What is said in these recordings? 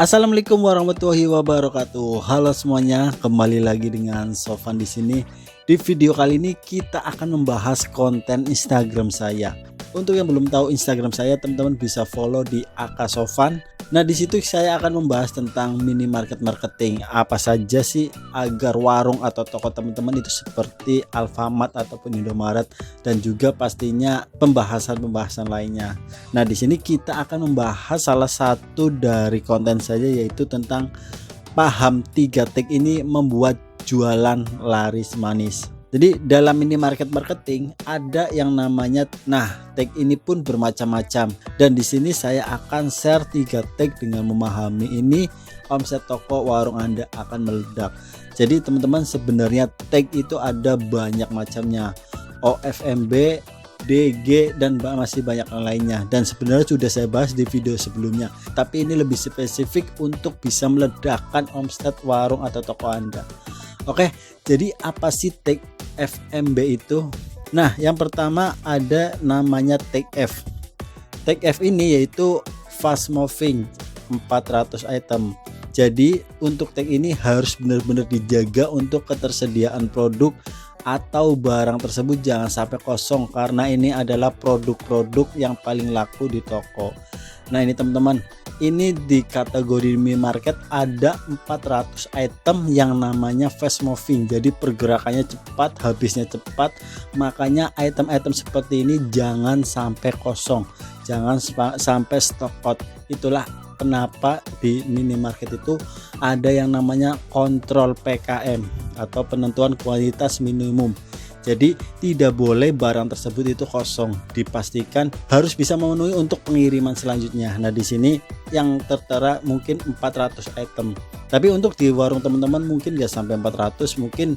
Assalamualaikum warahmatullahi wabarakatuh. Halo semuanya, kembali lagi dengan Sofan di sini. Di video kali ini kita akan membahas konten Instagram saya. Untuk yang belum tahu Instagram saya, teman-teman bisa follow di @sofan. Nah, di situ saya akan membahas tentang mini market marketing. Apa saja sih agar warung atau toko teman-teman itu seperti Alfamart ataupun Indomaret, dan juga pastinya pembahasan-pembahasan lainnya. Nah, di sini kita akan membahas salah satu dari konten saya, yaitu tentang paham 3 tag ini membuat jualan laris manis. Jadi dalam mini market marketing ada yang namanya, tag ini pun bermacam-macam, dan di sini saya akan share 3 tag. Dengan memahami ini, omset toko warung Anda akan meledak. Jadi teman-teman, sebenarnya tag itu ada banyak macamnya, OFMB, DG, dan masih banyak yang lainnya, dan sebenarnya sudah saya bahas di video sebelumnya, tapi ini lebih spesifik untuk bisa meledakkan omset warung atau toko Anda. Oke, jadi apa sih tag FMB itu? Nah, yang pertama ada namanya tag F. Tag F ini yaitu fast moving 400 item. Jadi untuk tag ini harus benar-benar dijaga untuk ketersediaan produk atau barang tersebut jangan sampai kosong, karena ini adalah produk-produk yang paling laku di toko. Nah, ini teman-teman, ini di kategori mini market ada 400 item yang namanya fast moving. Jadi pergerakannya cepat, habisnya cepat. Makanya item-item seperti ini jangan sampai kosong, jangan sampai stock out. Itulah kenapa di mini market itu ada yang namanya kontrol PKM atau penentuan kualitas minimum. Jadi tidak boleh barang tersebut itu kosong, dipastikan harus bisa memenuhi untuk pengiriman selanjutnya. Nah, di sini yang tertera mungkin 400 item. Tapi untuk di warung teman-teman mungkin gak sampai 400, mungkin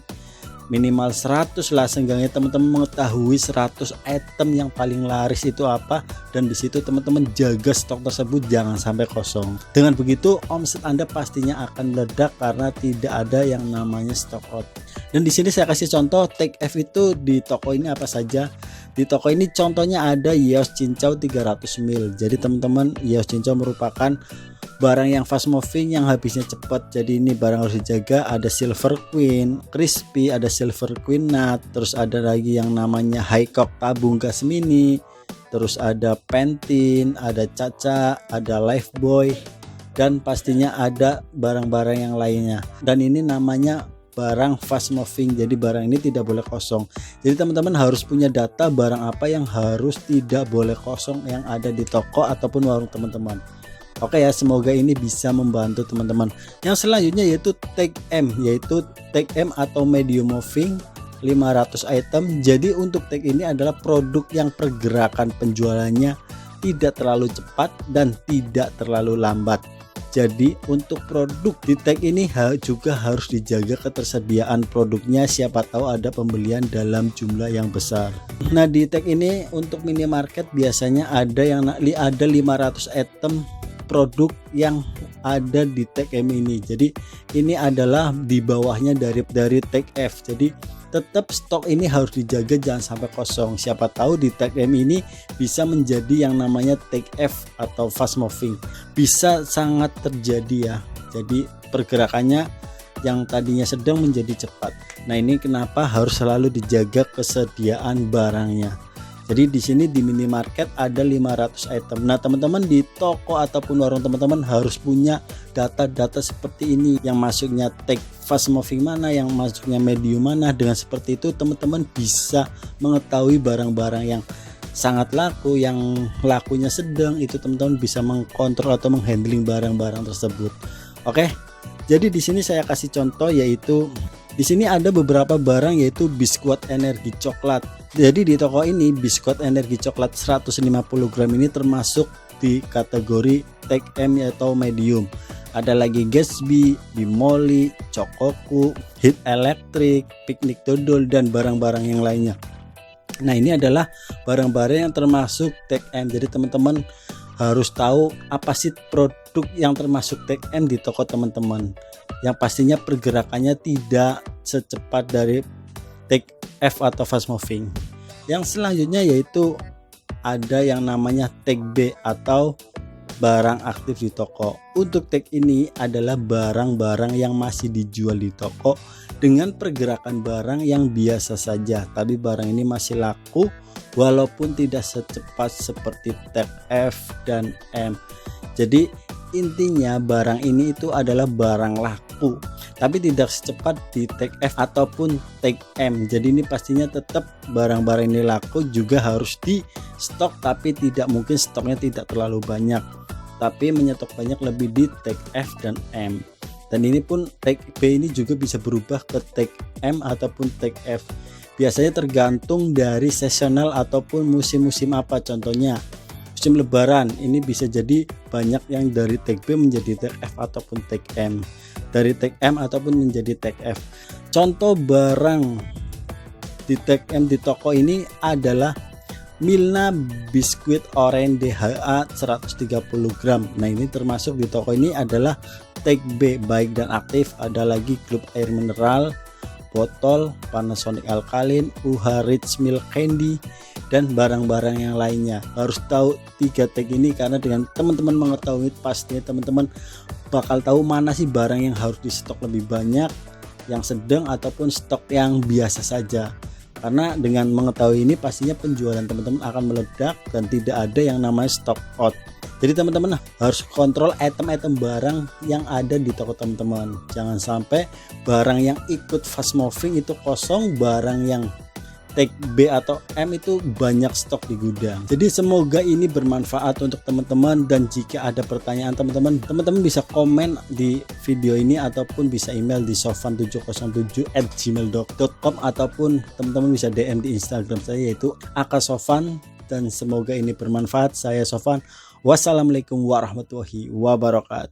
minimal 100 lah. Seenggaknya teman-teman mengetahui 100 item yang paling laris itu apa, dan di situ teman-teman jaga stok tersebut jangan sampai kosong. Dengan begitu omset Anda pastinya akan meledak karena tidak ada yang namanya stock out. Dan di sini saya kasih contoh tag F itu di toko ini apa saja. Di toko ini contohnya ada Yeos Cincau 300 ml. Jadi teman-teman, Yeos Cincau merupakan barang yang fast moving yang habisnya cepat. Jadi ini barang harus dijaga. Ada Silver Queen Crispy, ada Silver Queen Nut, terus ada lagi yang namanya Highcock tabung gas mini, terus ada Pantene, ada Caca, ada Lifebuoy, dan pastinya ada barang-barang yang lainnya. Dan ini namanya barang fast moving, jadi barang ini tidak boleh kosong. Jadi teman-teman harus punya data barang apa yang harus tidak boleh kosong yang ada di toko ataupun warung teman-teman. Oke ya, semoga ini bisa membantu teman-teman. Yang selanjutnya yaitu tag M, yaitu tag M atau medium moving 500 item. Jadi untuk tag ini adalah produk yang pergerakan penjualannya tidak terlalu cepat dan tidak terlalu lambat. Jadi untuk produk di tag ini juga harus dijaga ketersediaan produknya, siapa tahu ada pembelian dalam jumlah yang besar. Nah, di tag ini untuk minimarket biasanya ada 500 item produk yang ada di tag M ini. Jadi ini adalah di bawahnya dari tag F. Jadi tetap stok ini harus dijaga jangan sampai kosong. Siapa tahu di tag M ini bisa menjadi yang namanya tag F atau fast moving. Bisa sangat terjadi ya. Jadi pergerakannya yang tadinya sedang menjadi cepat. Nah, ini kenapa harus selalu dijaga kesediaan barangnya. Jadi di sini di minimarket ada 500 item. Nah, teman-teman di toko ataupun warung teman-teman harus punya data-data seperti ini, yang masuknya tag fast moving mana, yang masuknya medium mana. Dengan seperti itu teman-teman bisa mengetahui barang-barang yang sangat laku, yang lakunya sedang, itu teman-teman bisa mengkontrol atau menghandling barang-barang tersebut. Oke. Jadi di sini saya kasih contoh, yaitu di sini ada beberapa barang yaitu biskuit energi coklat. Jadi di toko ini biskuit energi coklat 150 gram ini termasuk di kategori tag M atau medium. Ada lagi Gatsby, Bimoli, Cokoku, Hit Electric, Piknik Dodol, dan barang-barang yang lainnya. Nah, ini adalah barang-barang yang termasuk tag M. Jadi teman-teman harus tahu apa sih produk yang termasuk tag M di toko teman-teman, yang pastinya pergerakannya tidak secepat dari tag F atau fast moving. Yang selanjutnya yaitu ada yang namanya tag B atau barang aktif di toko. Untuk tag ini adalah barang-barang yang masih dijual di toko dengan pergerakan barang yang biasa saja, tapi barang ini masih laku walaupun tidak secepat seperti tag F dan M. Jadi intinya barang ini itu adalah barang laku, tapi tidak secepat di tag F ataupun tag M. Jadi ini pastinya tetap barang-barang ini laku, juga harus di stok, tapi tidak mungkin stoknya tidak terlalu banyak, tapi menyetok banyak lebih di tag F dan M. Dan ini pun tag B ini juga bisa berubah ke tag M ataupun tag F. Biasanya tergantung dari seasonal ataupun musim-musim apa. Contohnya musim lebaran, ini bisa jadi banyak yang dari tag B menjadi tag F ataupun tag M, dari tag M ataupun menjadi tag F. Contoh barang di tag M di toko ini adalah Milna biskuit orange DHA 130 gram. Nah ini termasuk di toko ini adalah tag B, baik dan aktif. Ada lagi klub air mineral, botol, Panasonic Alkaline, UH Rich Milk Candy, dan barang-barang yang lainnya. Harus tahu 3 tag ini karena dengan teman-teman mengetahui, pastinya teman-teman bakal tahu mana sih barang yang harus di stok lebih banyak, yang sedang ataupun stok yang biasa saja. Karena dengan mengetahui ini pastinya penjualan teman-teman akan meledak dan tidak ada yang namanya stock out. Jadi teman-teman harus kontrol item-item barang yang ada di toko teman-teman. Jangan sampai barang yang ikut fast moving itu kosong, barang yang tag B atau M itu banyak stok di gudang. Jadi semoga ini bermanfaat untuk teman-teman, dan jika ada pertanyaan teman-teman bisa komen di video ini ataupun bisa email di sofan707@gmail.com ataupun teman-teman bisa DM di Instagram saya yaitu @sofan. Dan semoga ini bermanfaat. Saya Sofan. Wassalamualaikum warahmatullahi wabarakatuh.